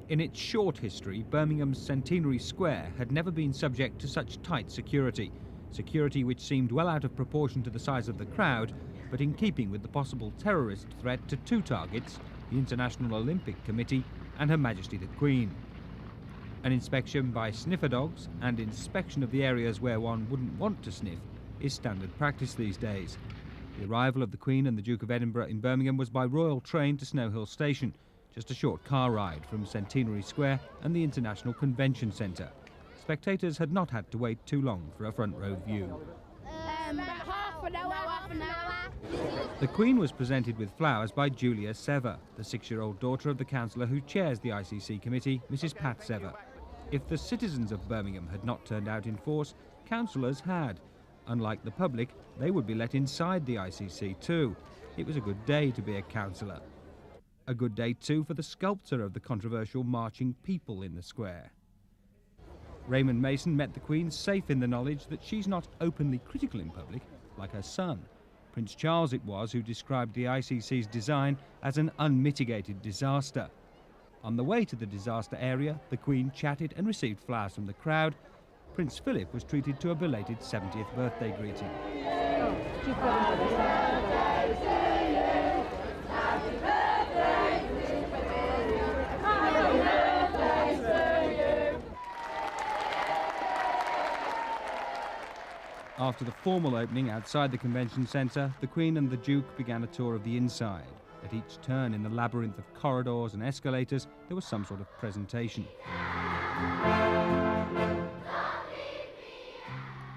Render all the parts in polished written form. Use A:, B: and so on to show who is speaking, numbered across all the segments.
A: In its short history, Birmingham's Centenary Square had never been subject to such tight security which seemed well out of proportion to the size of the crowd, but in keeping with the possible terrorist threat to two targets, the International Olympic Committee and Her Majesty the Queen. An inspection by sniffer dogs and inspection of the areas where one wouldn't want to sniff is standard practice these days. The arrival of the Queen and the Duke of Edinburgh in Birmingham was by royal train to Snow Hill Station, just a short car ride from Centenary Square and the International Convention Centre. Spectators had not had to wait too long for a front row view.
B: Half an hour.
A: The Queen was presented with flowers by Julia Sever, the 6-year-old daughter of the councillor who chairs the ICC committee, Mrs. Pat Sever. If the citizens of Birmingham had not turned out in force, councillors had. Unlike the public, they would be let inside the ICC too. It was a good day to be a councillor. A good day too for the sculptor of the controversial marching people in the square. Raymond Mason met the Queen safe in the knowledge that she's not openly critical in public, like her son. Prince Charles it was who described the ICC's design as an unmitigated disaster. On the way to the disaster area, the Queen chatted and received flowers from the crowd. Prince Philip was treated to a belated 70th birthday greeting. After the formal opening outside the convention centre, the Queen and the Duke began a tour of the inside. At each turn in the labyrinth of corridors and escalators, there was some sort of presentation.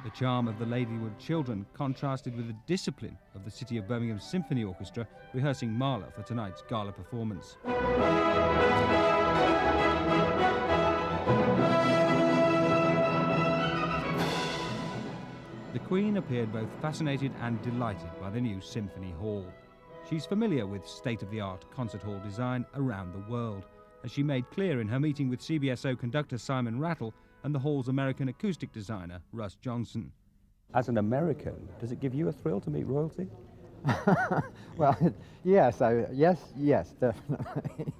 A: The charm of the Ladywood children contrasted with the discipline of the City of Birmingham Symphony Orchestra rehearsing Mahler for tonight's gala performance. The Queen appeared both fascinated and delighted by the new Symphony Hall. She's familiar with state-of-the-art concert hall design around the world, as she made clear in her meeting with CBSO conductor Simon Rattle and the hall's American acoustic designer, Russ Johnson. As an American, does it give you a thrill to meet royalty?
C: Well, yes, definitely.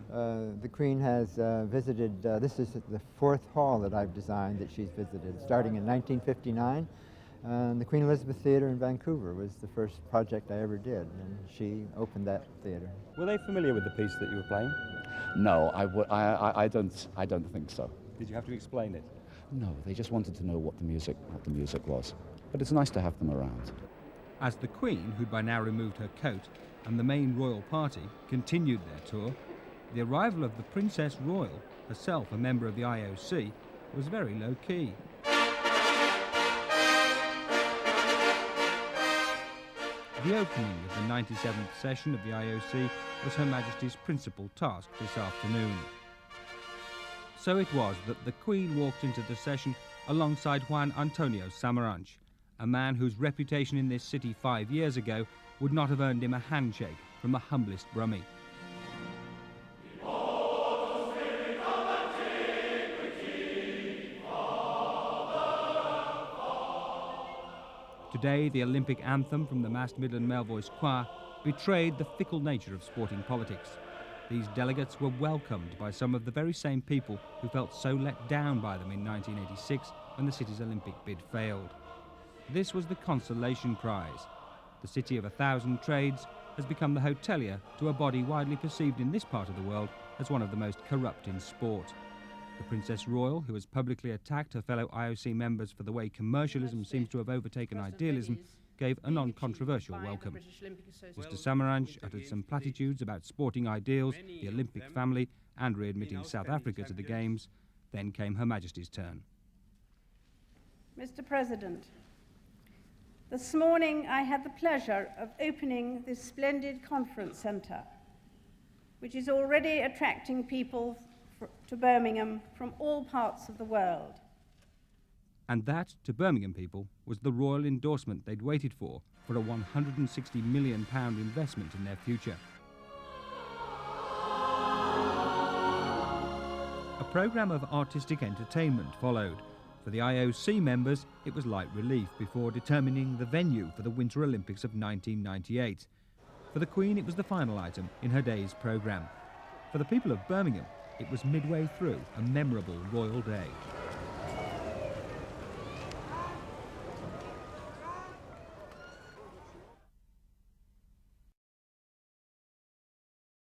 C: The Queen has visited, this is the 4th hall that I've designed that she's visited, starting in 1959. The Queen Elizabeth Theatre in Vancouver was the first project I ever did, and she opened that theatre.
A: Were they familiar with the piece that you were playing?
D: No, I don't think so.
A: Did you have to explain it?
D: No, they just wanted to know what the music was. But it's nice to have them around.
A: As the Queen, who'd by now removed her coat, and the main royal party continued their tour, the arrival of the Princess Royal, herself a member of the IOC, was very low-key. The opening of the 97th session of the IOC was Her Majesty's principal task this afternoon. So it was that the Queen walked into the session alongside Juan Antonio Samaranch, a man whose reputation in this city 5 years ago would not have earned him a handshake from the humblest brummie. Today, the Olympic anthem from the massed Midland Male Voice Choir betrayed the fickle nature of sporting politics. These delegates were welcomed by some of the very same people who felt so let down by them in 1986 when the city's Olympic bid failed. This was the consolation prize. The city of 1,000 trades has become the hotelier to a body widely perceived in this part of the world as one of the most corrupt in sport. The Princess Royal, who has publicly attacked her fellow IOC members for the way commercialism seems to have overtaken idealism, gave a non-controversial welcome. Mr. Samaranch uttered some platitudes about sporting ideals, the Olympic family, and readmitting South Africa to the Games. Then came Her Majesty's turn.
E: Mr. President, this morning I had the pleasure of opening this splendid conference centre, which is already attracting people to Birmingham from all parts of the world.
A: And that, to Birmingham people, was the royal endorsement they'd waited for a £160 million investment in their future. A programme of artistic entertainment followed. For the IOC members, it was light relief before determining the venue for the Winter Olympics of 1998. For the Queen, it was the final item in her day's programme. For the people of Birmingham, It was midway through a memorable royal day.